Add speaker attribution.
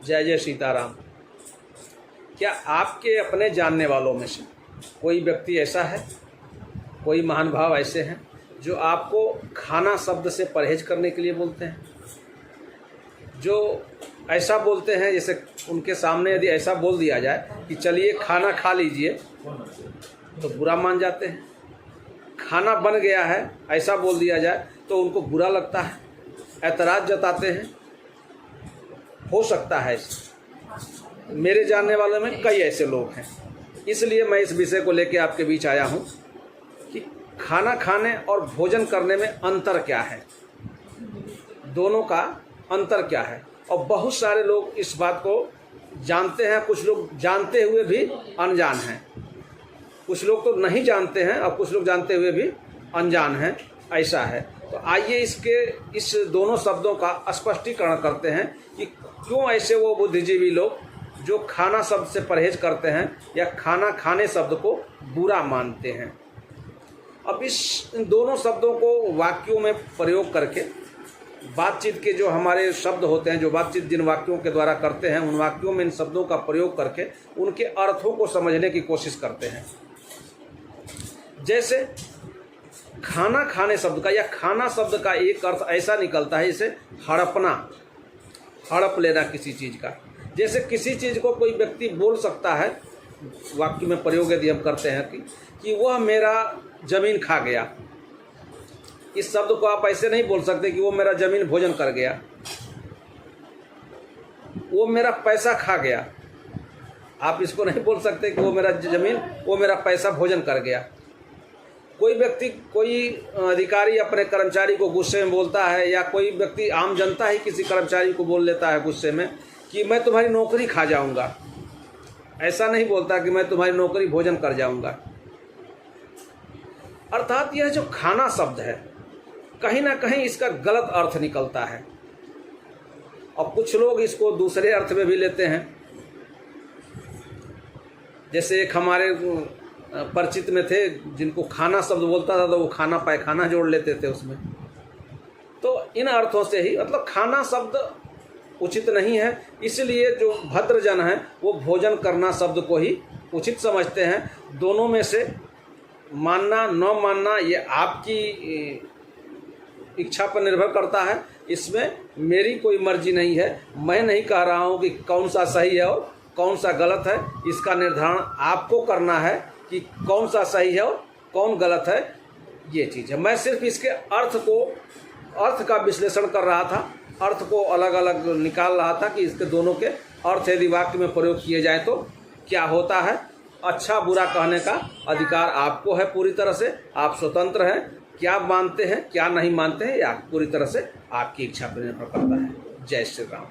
Speaker 1: जय जय सीताराम। क्या आपके अपने जानने वालों में से कोई व्यक्ति ऐसा है, कोई महान भाव ऐसे हैं जो आपको खाना शब्द से परहेज करने के लिए बोलते हैं, जो ऐसा बोलते हैं जैसे उनके सामने यदि ऐसा बोल दिया जाए कि चलिए खाना खा लीजिए तो बुरा मान जाते हैं, खाना बन गया है ऐसा बोल दिया जाए तो उनको बुरा लगता है, ऐतराज़ जताते हैं। हो सकता है मेरे जानने वालों में कई ऐसे लोग हैं, इसलिए मैं इस विषय को लेकर आपके बीच आया हूँ कि खाना खाने और भोजन करने में अंतर क्या है, दोनों का अंतर क्या है। और बहुत सारे लोग इस बात को जानते हैं, कुछ लोग जानते हुए भी अनजान हैं, कुछ लोग तो नहीं जानते हैं और कुछ लोग जानते हुए भी अनजान हैं, ऐसा है। तो आइए इस दोनों शब्दों का स्पष्टीकरण करते हैं कि क्यों ऐसे वो बुद्धिजीवी लोग जो खाना शब्द से परहेज करते हैं या खाना खाने शब्द को बुरा मानते हैं। अब इन दोनों शब्दों को वाक्यों में प्रयोग करके बातचीत के जो हमारे शब्द होते हैं, जो बातचीत जिन वाक्यों के द्वारा करते हैं, उन वाक्यों में इन शब्दों का प्रयोग करके उनके अर्थों को समझने की कोशिश करते हैं। जैसे खाना खाने शब्द का या खाना शब्द का एक अर्थ ऐसा निकलता है जैसे हड़पना, हड़प लेना किसी चीज़ का। जैसे किसी चीज़ को कोई व्यक्ति बोल सकता है, वाक्य में प्रयोग यदि हम करते हैं कि वह मेरा ज़मीन खा गया, इस शब्द को आप ऐसे नहीं बोल सकते कि वो मेरा ज़मीन भोजन कर गया, वो मेरा पैसा खा गया। आप इसको नहीं बोल सकते कि वो मेरा ज़मीन, वो मेरा पैसा भोजन कर गया। कोई व्यक्ति, कोई अधिकारी अपने कर्मचारी को गुस्से में बोलता है, या कोई व्यक्ति आम जनता ही किसी कर्मचारी को बोल लेता है गुस्से में कि मैं तुम्हारी नौकरी खा जाऊंगा, ऐसा नहीं बोलता कि मैं तुम्हारी नौकरी भोजन कर जाऊंगा। अर्थात यह जो खाना शब्द है कहीं ना कहीं इसका गलत अर्थ निकलता है और कुछ लोग इसको दूसरे अर्थ में भी लेते हैं। जैसे एक हमारे परिचित में थे जिनको खाना शब्द बोलता था तो वो खाना पैखाना जोड़ लेते थे उसमें। तो इन अर्थों से ही मतलब खाना शब्द उचित नहीं है, इसलिए जो भद्रजन है वो भोजन करना शब्द को ही उचित समझते हैं। दोनों में से मानना न मानना ये आपकी इच्छा पर निर्भर करता है, इसमें मेरी कोई मर्जी नहीं है। मैं नहीं कह रहा हूँ कि कौन सा सही है और कौन सा गलत है, इसका निर्धारण आपको करना है कि कौन सा सही है और कौन गलत है, ये चीज़ है। मैं सिर्फ इसके अर्थ का विश्लेषण कर रहा था, अर्थ को अलग अलग निकाल रहा था कि इसके दोनों के अर्थ यदि वाक्य में प्रयोग किए जाए तो क्या होता है। अच्छा बुरा कहने का अधिकार आपको है, पूरी तरह से आप स्वतंत्र हैं। क्या मानते हैं क्या नहीं मानते हैं या पूरी तरह से आपकी इच्छा पर निर्भर करता है। जय श्री राम।